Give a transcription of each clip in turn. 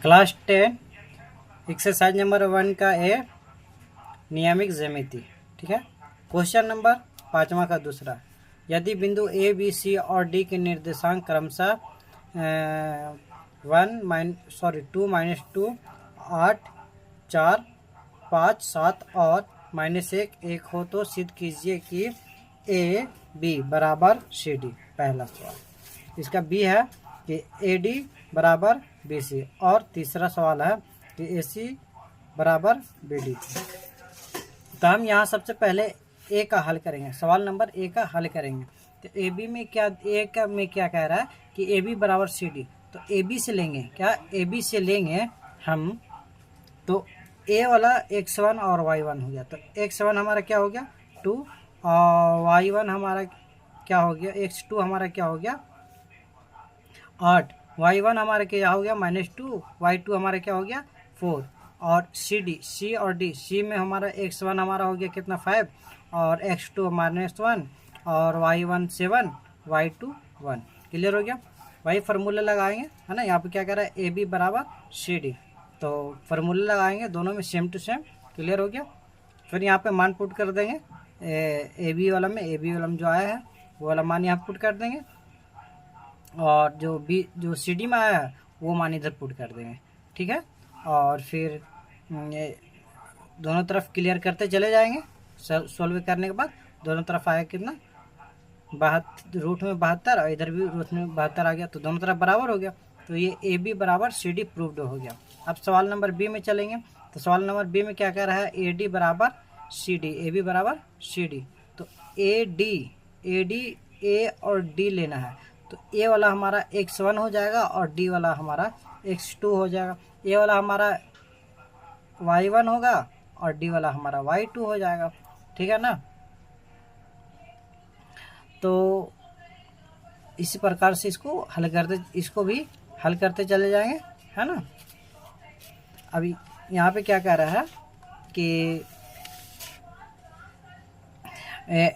Class 10 exercise number 1 का ए नियमित ज्यामिति। ठीक है। क्वेश्चन नंबर 5वां का दूसरा, यदि बिंदु ए बी सी और डी के निर्देशांक क्रमशः 2 -2 8 4 5 7 और -1 हो तो सिद्ध कीजिए कि ए बी बराबर सी डी। पहला सवाल इसका बी है कि ए डी बराबर बी सी, और तीसरा सवाल है कि ए सी बराबर बी डी। तो हम यहाँ सबसे पहले ए का हल करेंगे, सवाल नंबर ए का हल करेंगे। तो ए बी में क्या, ए का में क्या कह रहा है कि ए बी बराबर सी डी। तो ए बी से लेंगे, क्या ए बी से लेंगे हम, तो ए वाला x1 और y1 हो गया। तो x1 हमारा क्या हो गया 2 और y1 हमारा क्या हो गया, x2 हमारा क्या हो गया 8, y1 हमारा क्या हो गया -2, y2 हमारा क्या हो गया 4। और सी और डी, सी में हमारा x1 हमारा हो गया कितना 5 और x2 -1 और y1 7 y2 1। क्लियर हो गया। वही फार्मूला लगाएंगे, है ना। यहाँ पे क्या कह रहा है ए बी बराबर सी डी, तो फार्मूला लगाएंगे दोनों में सेम टू सेम। क्लियर हो गया। फिर यहाँ पे मान पुट कर देंगे ए बी वाला में जो आया है वो वाला मान यहाँ पुट कर देंगे, और जो सी डी में आया है वो मान इधर पुट कर देंगे। ठीक है। और फिर दोनों तरफ क्लियर करते चले जाएंगे। सोल्व करने के बाद दोनों तरफ आया कितना 72, रूट में 72 और इधर भी रूट में 72 आ गया, तो दोनों तरफ बराबर हो गया। तो ये ए बी बराबर सी डी प्रूव्ड हो गया। अब सवाल नंबर बी में चलेंगे। तो सवाल नंबर बी में क्या कह रहा है ए डी बराबर सी डी, ए बी बराबर सी डी। तो ए डी ए और डी लेना है। तो ए वाला हमारा x1 हो जाएगा और डी वाला हमारा x2 हो जाएगा। ए वाला हमारा y1 होगा और डी वाला हमारा y2 हो जाएगा। ठीक है ना। तो इसी प्रकार से इसको भी हल करते चले जाएंगे, है ना। अभी यहाँ पे क्या कह रहा है कि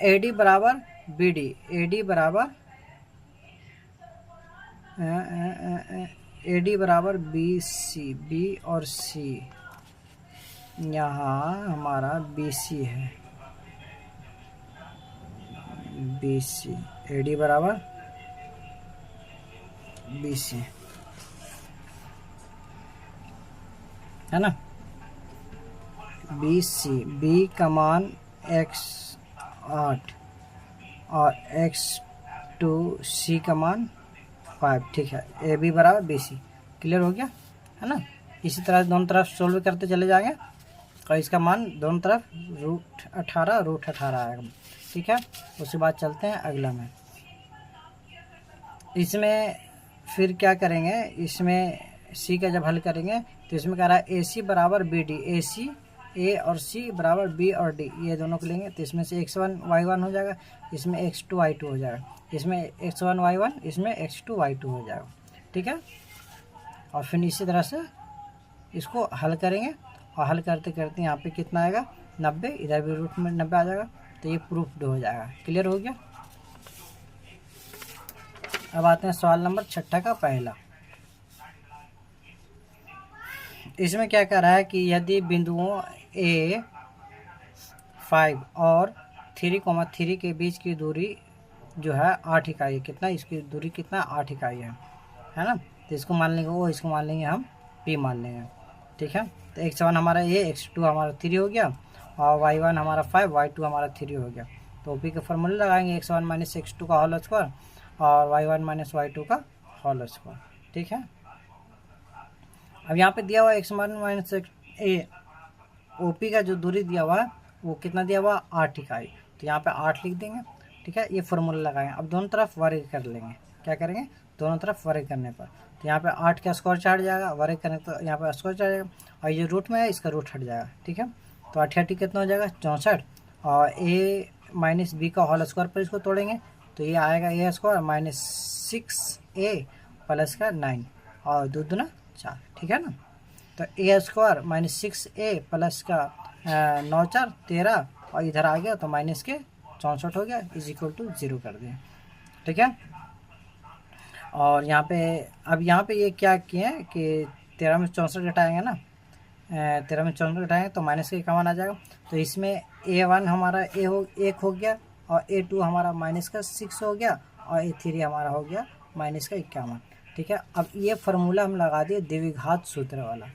ए डी बराबर बी डी, ए डी बराबर ए डी बराबर बी सी, बी और सी, यहाँ हमारा बी सी है, बी सी, ए डी बराबर बी सी, है ना। बी सी, बी का मान x8 और x2, सी का मान 5। ठीक है। ए बी बराबर बी सी। क्लियर हो गया, है ना। इसी तरह दोनों तरफ सोल्व करते चले जाएंगे और इसका मान दोनों तरफ √18 आएगा। ठीक है। उसके बाद चलते हैं अगला में। इसमें फिर क्या करेंगे, इसमें सी का जब हल करेंगे तो इसमें कह रहा है ए सी बराबर बी डी, ए सी, ए और सी बराबर बी और डी, ये दोनों को लेंगे। तो इसमें से x1 y1 हो जाएगा, इसमें x2 y2 हो जाएगा, इसमें x1 y1, इसमें x2 y2 हो जाएगा। ठीक है। और फिर इसी तरह से इसको हल करेंगे और हल करते करते यहाँ पे कितना आएगा 90, इधर भी रूट में 90 आ जाएगा। तो ये प्रूफ्ड हो जाएगा। क्लियर हो गया। अब आते हैं सवाल नंबर 6 का पहला। इसमें क्या कह रहा है कि यदि बिंदुओं A 5 और 3,3 के बीच की दूरी जो है 8 इकाई, कितना इसकी दूरी कितना 8 इकाई है ना। तो इसको मान लेंगे O, इसको मान लेंगे हम P मान लेंगे। ठीक है। तो x1 हमारा A, x2 हमारा 3 हो गया और y1 हमारा 5, y2 हमारा 3 हो गया। तो OP का फॉर्मूला लगाएंगे x1 - x2 का होल स्क्वायर और y1 - y2 का होल स्क्वायर। ठीक है। अब यहाँ पे दिया हुआ x1 - ए OP का जो दूरी दिया हुआ है वो कितना दिया हुआ 8 इकाई। तो यहाँ पे 8 लिख देंगे। ठीक है। ये फॉर्मूला लगाएंगे। अब दोनों तरफ वर्ग कर लेंगे। क्या करेंगे, दोनों तरफ वर्ग करने पर तो यहाँ पे 8 का स्क्वायर हट जाएगा, वर्ग करने तो यहाँ पे स्क्वायर चढ़ जाएगा, और ये रूट में है इसका रूट हट जाएगा। ठीक है। तो 8 कितना हो जाएगा 64, और a - b का होल स्क्वायर पर इसको तोड़ेंगे तो ये आएगा a स्क्वायर -6a प्लस का 9 और 2 दूना 4। ठीक है ना। तो a स्क्वायर -6a प्लस का 9 4 13 और इधर आ गया तो माइनस के 64 हो गया, = 0 कर दिया। ठीक है। और यहाँ पे अब यहाँ पे ये क्या किए हैं कि 13 में 64 घटाएंगे ना, 13 में 64 घटाएंगे तो माइनस का कॉमन आ जाएगा। तो इसमें A1 हमारा एक हो गया और A2 हमारा माइनस का 6 हो गया और A3 हमारा हो गया माइनस का 51। ठीक है, अब ये फार्मूला हम लगा दिए द्विघात सूत्र वाला।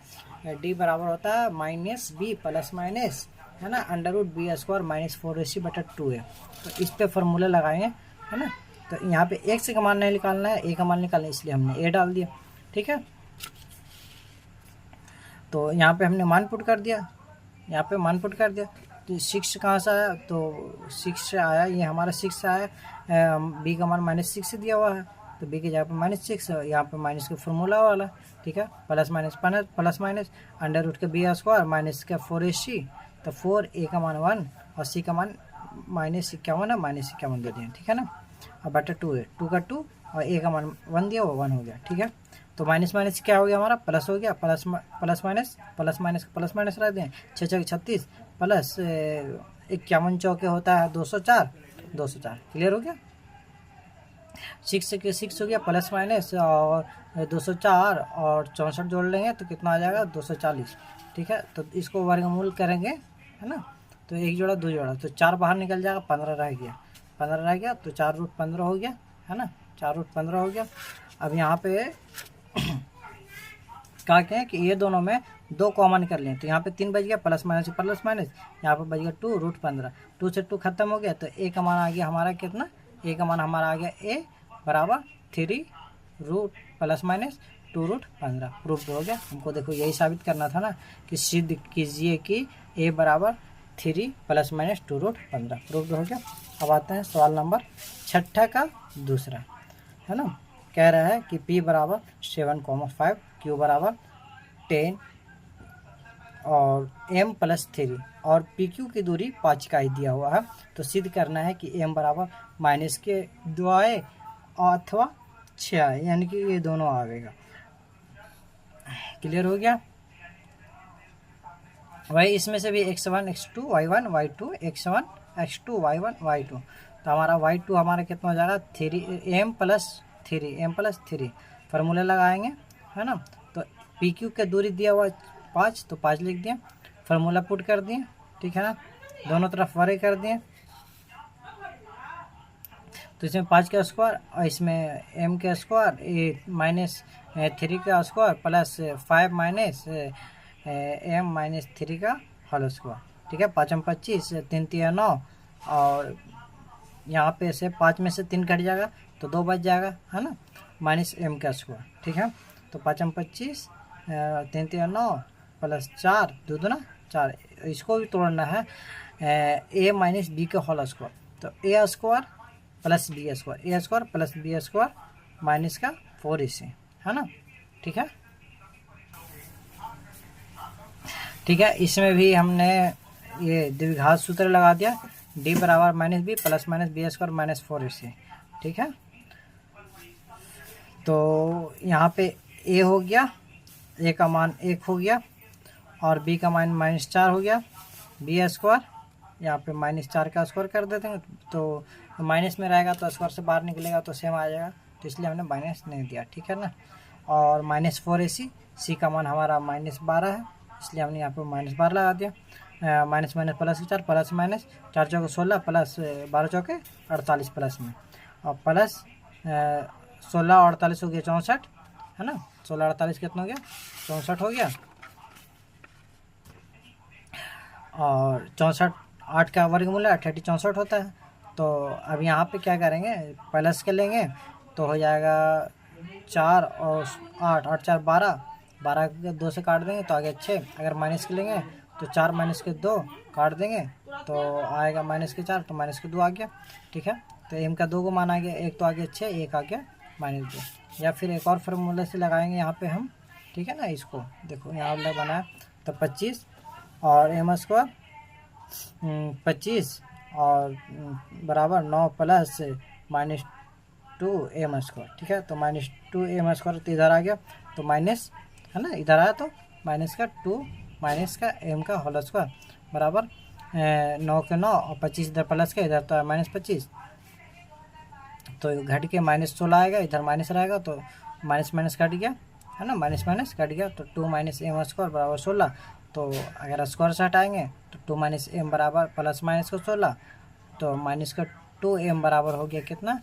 D बराबर होता है माइनस बी प्लस माइनस, है ना, under root B square minus 4ac/2 है। तो इस पे फार्मूला लगाएंगे, है ना। तो यहाँ पे x का मान नहीं निकालना है, a का मान निकालना है, इसलिए हमने a डाल दिया। ठीक है, तो यहाँ पे हमने मान पुट कर दिया, यहाँ पे मान पुट कर दिया। तो 6 कहाँ से आया, तो 6 आया, ये हमारा 6 आया, b का मान -6 दिया हुआ है, तो b के जगह पे -6, यहाँ पे माइनस का फॉर्मूला वाला। ठीक है, प्लस माइनस अंडर रूट के बी स्क्वायर माइनस का 4ac, तो 4 a का मान 1 और c का मान -51 है, -51 दे दिए। ठीक है ना, अब बटा 2 है, 2 का 2 और a का मान 1 दिया, वो 1 हो गया। ठीक है, तो माइनस माइनस क्या हो गया हमारा, प्लस हो गया, प्लस माइनस रह दें, 6 6 36 प्लस 51 चौके होता है 204, क्लियर हो गया। 6 के 6 हो गया, प्लस माइनस और 204 और 64 जोड़ लेंगे तो कितना आ जाएगा, 240। ठीक है, तो इसको वर्गमूल करेंगे, है ना, तो 1 जोड़ा 2 जोड़ा तो 4 बाहर निकल जाएगा, 15 रह गया, तो 4√15 हो गया, है ना, 4√15 हो गया। अब यहाँ पे क्या कहें कि ये दोनों में 2 कॉमन कर लें, तो यहाँ पे 3 बच गया, प्लस माइनस, यहाँ पे बच गया 2√15, 2 से 2 खत्म हो गया, तो a का मान आ गया हमारा कितना, a का मान हमारा आ गया a बराबर 3 रूट प्लस माइनस 2√15। प्रूफ हो गया। हमको देखो यही साबित करना था ना कि सिद्ध कीजिए कि a बराबर 3 प्लस माइनस 2√15। प्रूफ हो गया। अब आते हैं सवाल नंबर 6 का दूसरा, है ना। कह रहा है कि p बराबर 7,5, q बराबर 10 और m प्लस 3 और PQ की दूरी 5 इकाई दिया हुआ है। तो सिद्ध करना है कि m बराबर माइनस के 2 आए अथवा 6 आए, यानी कि ये दोनों आवेगा। क्लियर हो गया। वही इसमें से भी x1 x2 y1 y2 x1 x2 y1 y2, तो हमारा y2 हमारा कितना हो जाएगा, 3m प्लस 3 फार्मूला लगाएंगे, है ना। तो PQ के दूरी दिया हुआ 5, तो 5 लिख दिए, फार्मूला पुट कर दिए, ठीक है ना, दोनों तरफ वर्ग कर दिए। तो इसमें 5 का स्क्वायर और इसमें m का स्क्वायर, ये माइनस 3 का square plus 5 minus m minus 3 का होल स्क्वायर। ठीक है, 5 में 25, 3 3 9 और यहाँ पे से 5 में से 3 कट जाएगा तो 2 बच जाएगा, है ना, माइनस m का स्क्वायर। ठीक है, तो 5 में 25, 3 3 9 प्लस 4 2 2 4, इसको भी तोड़ना है, a माइनस b का होल स्क्वायर, तो a square plus b square, a square plus b square minus का 4ac, है ना। ठीक है, ठीक है, इसमें भी हमने ये द्विघात सूत्र लगा दिया, d बराबर minus B plus minus B square minus 4ac। ठीक है, तो यहाँ पे a हो गया, a का मान 1 हो गया और b का मान -4 हो गया, b स्क्वायर यहाँ पे -4 का स्क्वायर कर देते हैं, तो माइनस में रहेगा तो स्क्वायर से बाहर निकलेगा तो सेम आ जाएगा, तो इसलिए हमने माइनस नहीं दिया। ठीक है ना, और -4ac, c का मान हमारा -12 है, इसलिए हमने यहाँ पे -12 लगा दिया, minus minus plus 4 plus minus 4 चौके 16 प्लस 12 चौके 48 प्लस में, और प्लस 16 और 48 हो गया 64, है ना, 16 48 कितना हो गया, 64 हो गया, और 64 8 का वर्गमूल 38 64 होता है। तो अब यहाँ पे क्या करेंगे, प्लस के लेंगे तो हो जाएगा 4 और 8, 8 4 12, 12 के 2 से काट देंगे तो आगे 6, अगर माइनस के लेंगे तो 4 माइनस के 2 काट देंगे तो आएगा माइनस के 4, तो माइनस के 2 आ गया। ठीक है, तो m का 2 को मान आ गया, एक तो आ गया 6, एक आ गया -2, या फिर एक और फार्मूले से लगाएंगे यहाँ पे हम। ठीक है ना, इसको देखो यहाँ वाला बनाया, तो 25 और m स्क्वायर 25 और बराबर 9 प्लस -2m स्क्वायर। ठीक है, तो -2m स्क्वायर तो इधर आ गया, तो माइनस, है ना, इधर आया तो माइनस का 2 माइनस का m का होल स्क्वायर बराबर 9 के 9 और 25 इधर प्लस का, इधर तो है -25, तो घट के -16 आएगा, इधर माइनस रहेगा तो माइनस माइनस कट गया, है ना, माइनस माइनस कट गया तो 2 माइनस एम स्क्वायर बराबर 16। तो अगर स्क्वायर से हटाएंगे तो 2 माइनस एम बराबर प्लस माइनस का 16, तो माइनस का 2m बराबर हो गया कितना,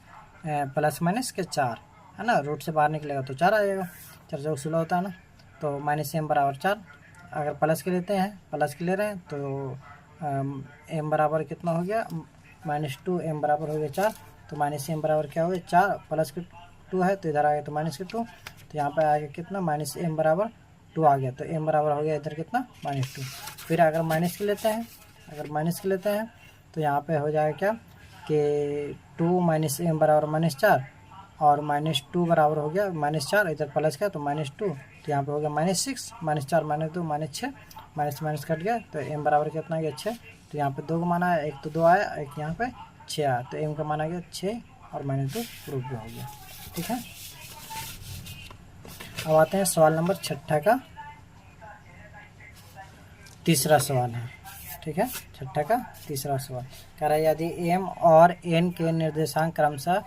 प्लस माइनस के 4, है ना, रूट से बाहर निकलेगा तो 4 आ जाएगा, 4 से 16 होता है ना। तो माइनस एम बराबर 4, अगर प्लस के लेते हैं, प्लस के ले रहे हैं तो m बराबर कितना हो गया, -2m बराबर हो गया 4। तो माइनस एम बराबर क्या हो गया 4, प्लस के 2 है तो इधर आ गया तो माइनस के 2, तो यहाँ पर आ गया कितना, माइनस एम बराबर 2 आ गया। तो m बराबर हो गया इधर कितना, -2। फिर अगर माइनस के लेते हैं, तो यहाँ पे हो जाएगा क्या कि 2 माइनस एम बराबर -4, और -2 बराबर हो गया -4, इधर प्लस का तो -2, तो यहाँ पे हो गया -6, -4 -2 -6, माइनस माइनस कट गया तो m बराबर कितना आ गया 6। तो यहाँ पे 2 का मान आया, एक तो 2 आया, एक यहाँ पे 6 आया, तो m का मान आ गया 6 और -2 प्रूफ भी हो गया। ठीक है, अब आते हैं सवाल नंबर 6 का तीसरा सवाल है। ठीक है, 6 का तीसरा सवाल कह रहा है यदि m और n के निर्देशांक क्रमशः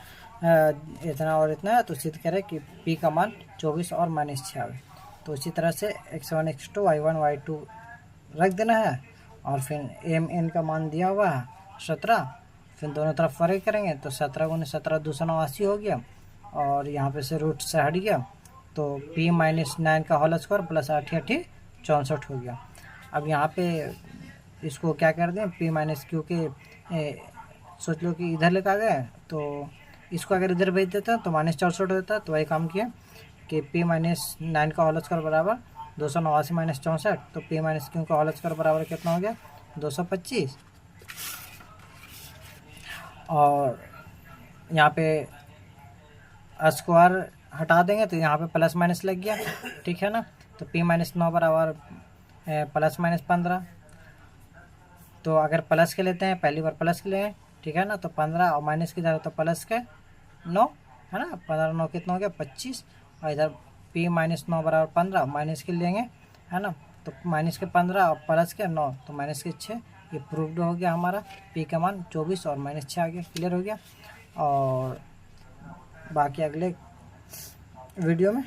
इतना और इतना है तो सिद्ध करें कि p का मान 24 और -6 आवे। तो इसी तरह से x1 x2 y1 y2 रख देना है, और फिर m n का मान दिया हुआ है 17, फिर दोनों तरफ फर्क करेंगे तो 17 × 17 289 हो गया, और यहाँ पे से रूट से हट गया तो p -9 का होल स्क्वायर प्लस 8 8 64 हो गया। अब यहाँ पे इसको क्या कर दें, p माइनस, क्योंकि सोच लो कि इधर लेकर आ गए तो इसको अगर इधर भेज देता तो -64 होता, तो वही काम किया कि p -9 का होल स्क्वायर बराबर 289 - 64, तो p - q का होल स्क्वायर बराबर कितना हो गया 225, और यहाँ पे स्क्वायर हटा देंगे तो यहाँ पे प्लस माइनस लग गया। ठीक है ना, तो p - 9 बराबर प्लस माइनस 15, तो अगर प्लस के लेते हैं, पहली बार प्लस के लिए, ठीक है ना, तो 15 और माइनस की तरह तो प्लस के 9, है ना, 15 9 कितना हो गया 25, और इधर p - 9 बराबर 15, माइनस के लेंगे, है ना, तो माइनस के 15 और प्लस के 9 तो माइनस के 6, ये प्रूव्ड हो गया हमारा, p का मान 24 और -6 आ गया, क्लियर हो गया। और बाकी अगले वीडियो में